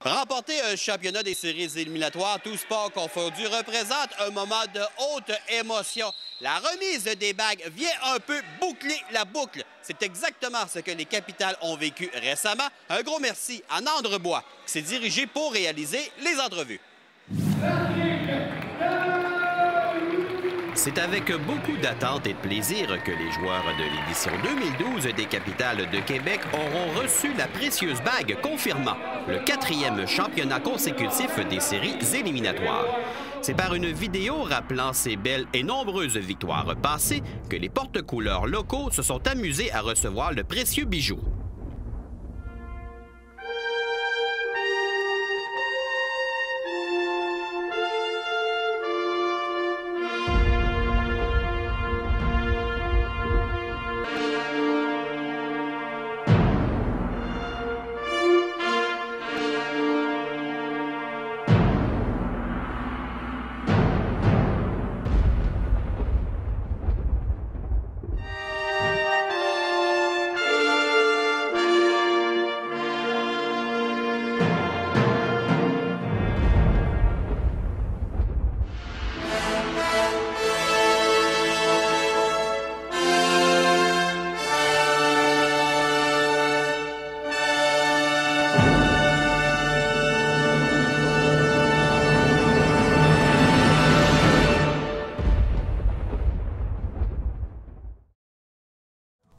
Remporter un championnat des séries éliminatoires, tout sport confondu, représente un moment de haute émotion. La remise des bagues vient un peu boucler la boucle. C'est exactement ce que les Capitals ont vécu récemment. Un gros merci à Nandre Bois, qui s'est dirigé pour réaliser les entrevues. C'est avec beaucoup d'attente et de plaisir que les joueurs de l'édition 2012 des Capitals de Québec auront reçu la précieuse bague confirmant le 4e championnat consécutif des séries éliminatoires. C'est par une vidéo rappelant ces belles et nombreuses victoires passées que les porte-couleurs locaux se sont amusés à recevoir le précieux bijou.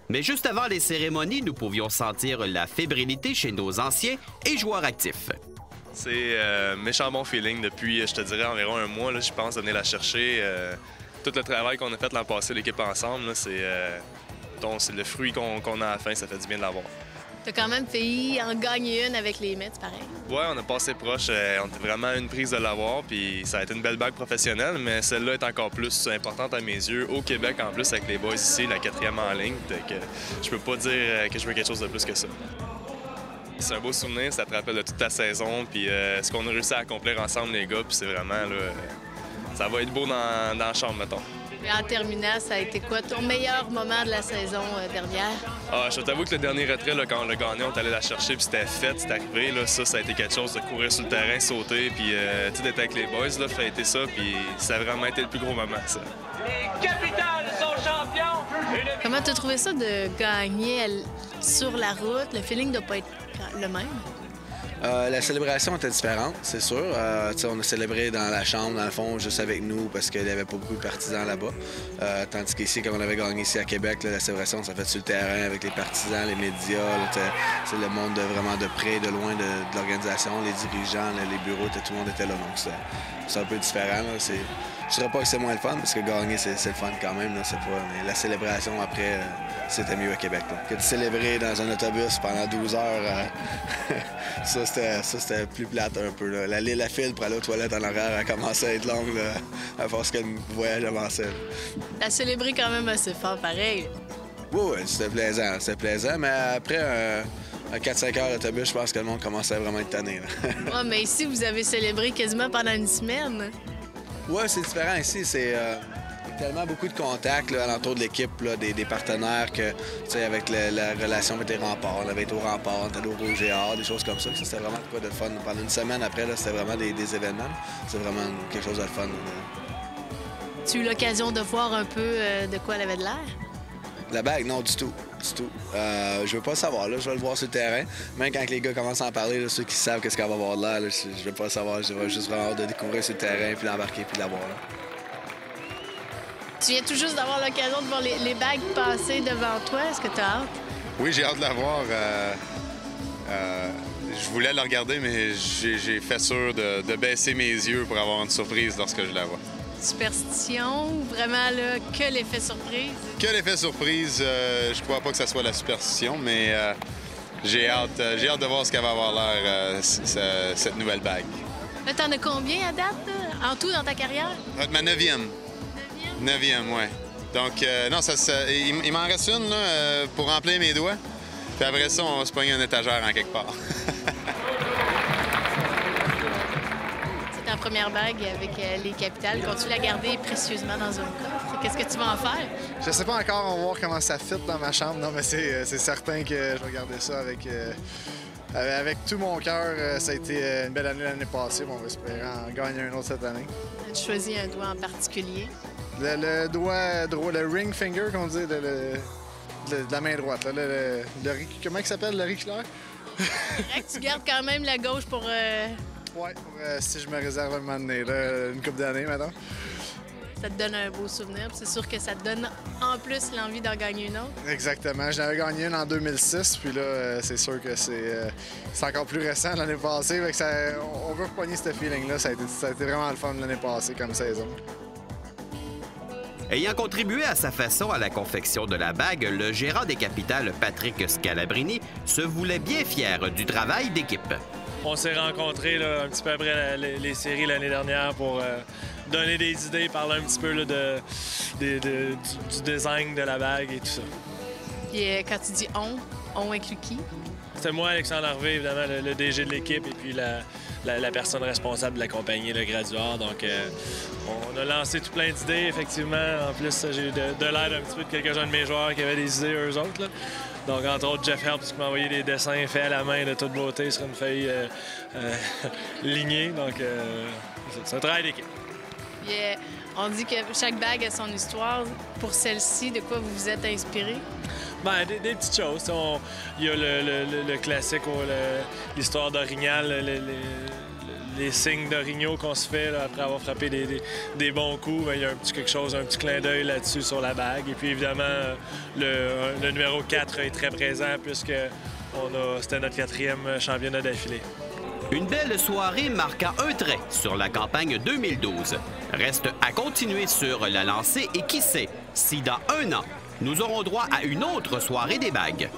Mais juste avant les cérémonies, nous pouvions sentir la fébrilité chez nos anciens et joueurs actifs. C'est méchant bon feeling depuis, je te dirais, environ un mois. Là, je pense de venir la chercher. Tout le travail qu'on a fait l'an passé, l'équipe ensemble, c'est le fruit qu'on a à la fin. Ça fait du bien de l'avoir. Tu as quand même failli en gagner une avec les Mets, pareil. Ouais, on a passé proche. On était vraiment une prise de l'avoir. Puis ça a été une belle bague professionnelle, mais celle-là est encore plus importante à mes yeux. Au Québec, en plus, avec les boys ici, la 4e en ligne. Que je peux pas dire que je veux quelque chose de plus que ça. C'est un beau souvenir, ça te rappelle de toute ta saison. Puis ce qu'on a réussi à accomplir ensemble, les gars. Puis c'est vraiment, là, ça va être beau dans la chambre, mettons. Et en terminant, ça a été quoi ton meilleur moment de la saison dernière? Ah, je t'avoue que le dernier retrait, là, quand on l'a gagné, on est allé la chercher, puis c'était fait, c'était arrivé. Là, ça a été quelque chose de courir sur le terrain, sauter, puis d'être avec les boys, là, fêter ça, puis ça a vraiment été le plus gros moment, ça. Les Capitals sont champions! Comment tu as trouvé ça de gagner sur la route? Le feeling ne doit pas être le même? La célébration était différente, c'est sûr. On a célébré dans la chambre, dans le fond, juste avec nous, parce qu'il n'y avait pas beaucoup de partisans là-bas. Tandis qu'ici, comme on avait gagné ici à Québec, là, la célébration, ça fait sur le terrain avec les partisans, les médias. C'est le monde vraiment de près, de loin de l'organisation, les dirigeants, les bureaux, tout le monde était là. Donc c'est un peu différent. Là. Je dirais pas que c'est moins le fun, parce que gagner, c'est le fun quand même. Là, mais la célébration, après, c'était mieux à Québec. Là. Que de célébrer dans un autobus pendant 12 heures, ça, c'était plus plate un peu. Là. La file pour aller aux toilettes en arrière a commencé à être longue là, à force que le voyage avançait. T'as célébré quand même assez fort, pareil. Oui, c'était plaisant. Mais après un 4-5 heures d'autobus, je pense que le monde commençait à vraiment être tanné. Ouais, mais ici, vous avez célébré quasiment pendant une semaine. Oui, c'est différent ici. C'est tellement beaucoup de contacts là, alentour de l'équipe, des partenaires, que avec la relation avec les remparts. On avait été au rempart, on était au Rouge et Or, des choses comme ça. C'était vraiment quoi de fun. Pendant une semaine après, c'était vraiment des événements. C'est vraiment quelque chose de fun. Tu as eu l'occasion de voir un peu de quoi elle avait de l'air? La bague, non, du tout. Je veux pas le savoir, là. Je vais le voir sur le terrain. Même quand les gars commencent à en parler, là, ceux qui savent qu'est-ce qu'elle va avoir de l'air, je veux pas le savoir. Je vais juste vraiment de découvrir sur le terrain, puis l'embarquer, puis l'avoir. Tu viens tout juste d'avoir l'occasion de voir les bagues passer devant toi. Est-ce que tu as hâte? Oui, j'ai hâte de la voir. Je voulais la regarder, mais j'ai fait sûr de baisser mes yeux pour avoir une surprise lorsque je la vois. Superstition ou vraiment là, que l'effet surprise? Que l'effet surprise, je crois pas que ça soit la superstition, mais j'ai hâte de voir ce qu'elle va avoir l'air, cette nouvelle bague. Là, t'en as combien à date, là, en tout dans ta carrière? Ma 9e. 9e, oui. Donc, non, il m'en reste une là, pour remplir mes doigts. Puis après ça, on va se pogner une étagère en quelque part. C'est ta première bague avec les Capitals. Comptes-tu la garder précieusement dans un coffre? Qu'est-ce que tu vas en faire? Je sais pas encore, on va voir comment ça fit dans ma chambre. Non, mais c'est certain que je vais garder ça avec Avec tout mon cœur, ça a été une belle année l'année passée. On va espérer en gagner un autre cette année. As-tu choisi un doigt en particulier? Le doigt droit, le ring finger, qu'on dit, de la main droite. Là, comment il s'appelle, l'auriculaire? Tu gardes quand même la gauche pour... Oui, si je me réserve un moment donné, là, une couple d'années maintenant. Ça te donne un beau souvenir. C'est sûr que ça te donne en plus l'envie d'en gagner une autre. Exactement. J'en avais gagné une en 2006, puis là, c'est sûr que c'est encore plus récent l'année passée. Fait que on veut repogner ce feeling-là. Ça a été vraiment le fun l'année passée comme saison. Ayant contribué à sa façon à la confection de la bague, le gérant des Capitales, Patrick Scalabrini, se voulait bien fier du travail d'équipe. On s'est rencontrés là, un petit peu après les séries l'année dernière pour donner des idées, parler un petit peu là, du design de la bague et tout ça. Puis quand tu dis on inclut qui? C'était moi, Alexandre Harvey, évidemment, le DG de l'équipe, et puis la personne responsable de la compagnie, le Graduard. Donc, on a lancé tout plein d'idées, effectivement. En plus, j'ai eu de l'aide un petit peu de quelques-uns de mes joueurs qui avaient des idées, eux autres. Là. Donc, entre autres, Jeff Herbst qui m'a envoyé des dessins faits à la main de toute beauté sur une feuille lignée. Donc, c'est un travail d'équipe. Yeah. On dit que chaque bague a son histoire. Pour celle-ci, de quoi vous vous êtes inspiré? Bien, des petites choses. Il y a le classique, l'histoire d'Orignal, les signes d'Origno qu'on se fait là, après avoir frappé des bons coups. Bien, il y a un petit quelque chose, un petit clin d'œil là-dessus sur la bague. Et puis, évidemment, le numéro 4 est très présent puisque c'était notre 4e championnat d'affilée. Une belle soirée marqua un trait sur la campagne 2012. Reste à continuer sur la lancée et qui sait, si dans un an, nous aurons droit à une autre soirée des bagues.